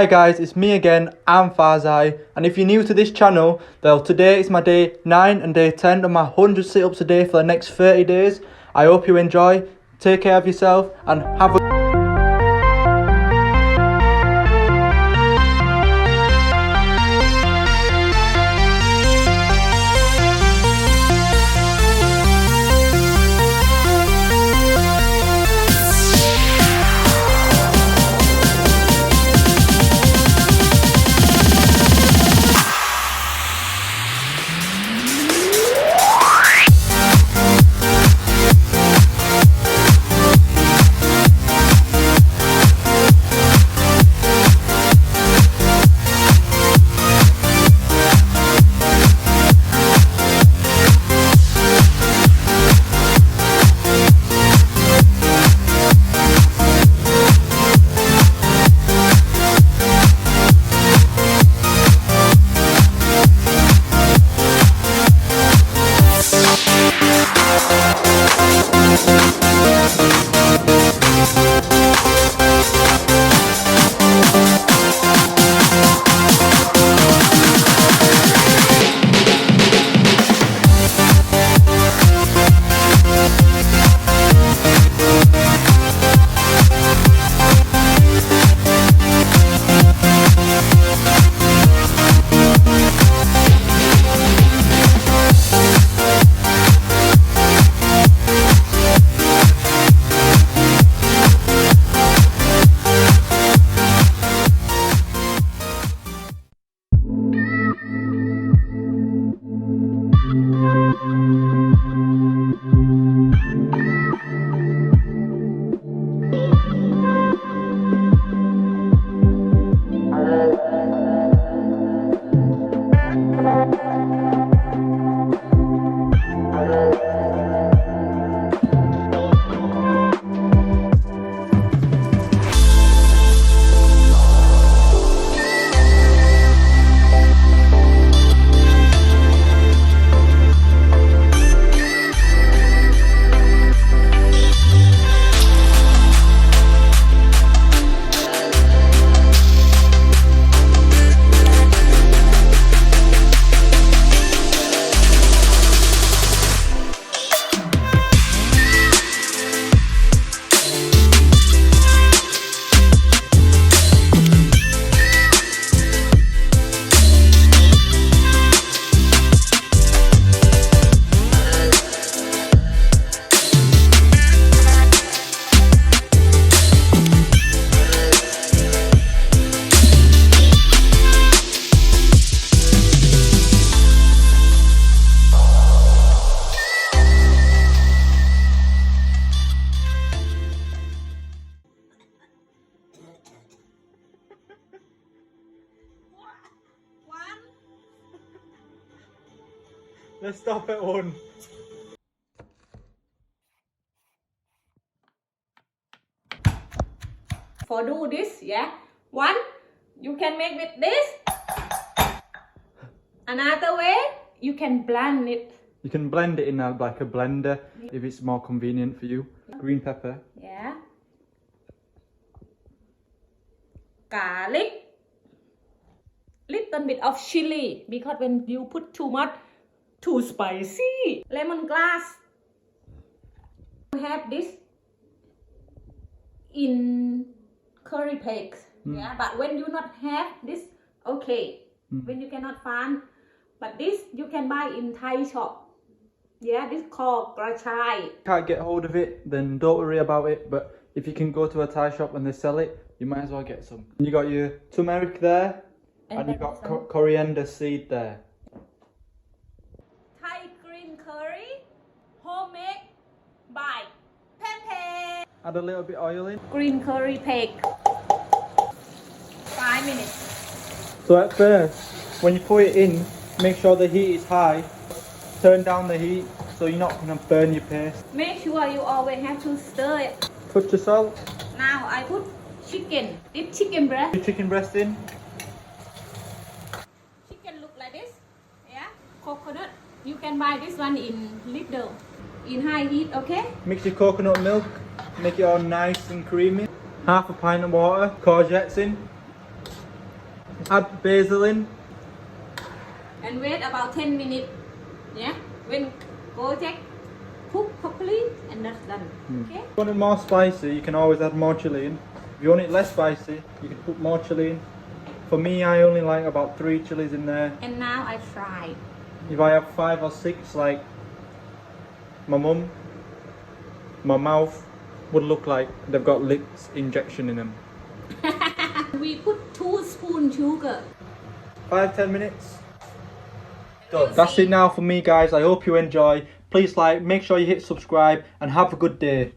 Hi guys, it's me again, I'm Farzai, and if you're new to this channel, well today is my day 9 and day 10 of my 100 sit-ups a day for the next 30 days. I hope you enjoy, take care of yourself and have a let's stop at 1. For do this, yeah. 1, you can make with this. Another way, you can blend it. You can blend it in like a blender if it's more convenient for you. Green pepper. Yeah. Garlic. Little bit of chili because when you put too much, too spicy. Lemongrass. You have this in curry paste. Yeah, but when you not have this, okay. When you cannot find, but this you can buy in Thai shop. Yeah, this called grachai. Can't get hold of it, then don't worry about it. But if you can go to a Thai shop and they sell it, you might as well get some. You got your turmeric there, and you got coriander seed there. Thai green curry, homemade by Pepe. Add a little bit of oil in. Green curry paste. 5 minutes. So at first, when you put it in, make sure the heat is high. Turn down the heat so you're not going to burn your paste. Make sure you always have to stir it. Put your salt. Now I put chicken. Dip chicken breast. Your chicken breast in. Chicken look like this. Yeah. Coconut. You can buy this one in Lidl. In high heat, okay? Mix your coconut milk. Make it all nice and creamy. Half a pint of water. Courgettes in. add basil in. And wait about 10 minutes. Yeah, when Gojek cook properly, and that's done. Okay. If you want it more spicy, you can always add more chili in. If you want it less spicy, you can put more chili in. For me, I only like about 3 chilies in there. And now I try. If I have 5 or 6, like my mum, my mouth would look like they've got licks injection in them. We put 2 spoons sugar. 5-10 minutes. Done. That's it now for me, guys. I hope you enjoy. Please like, make sure you hit subscribe, and have a good day.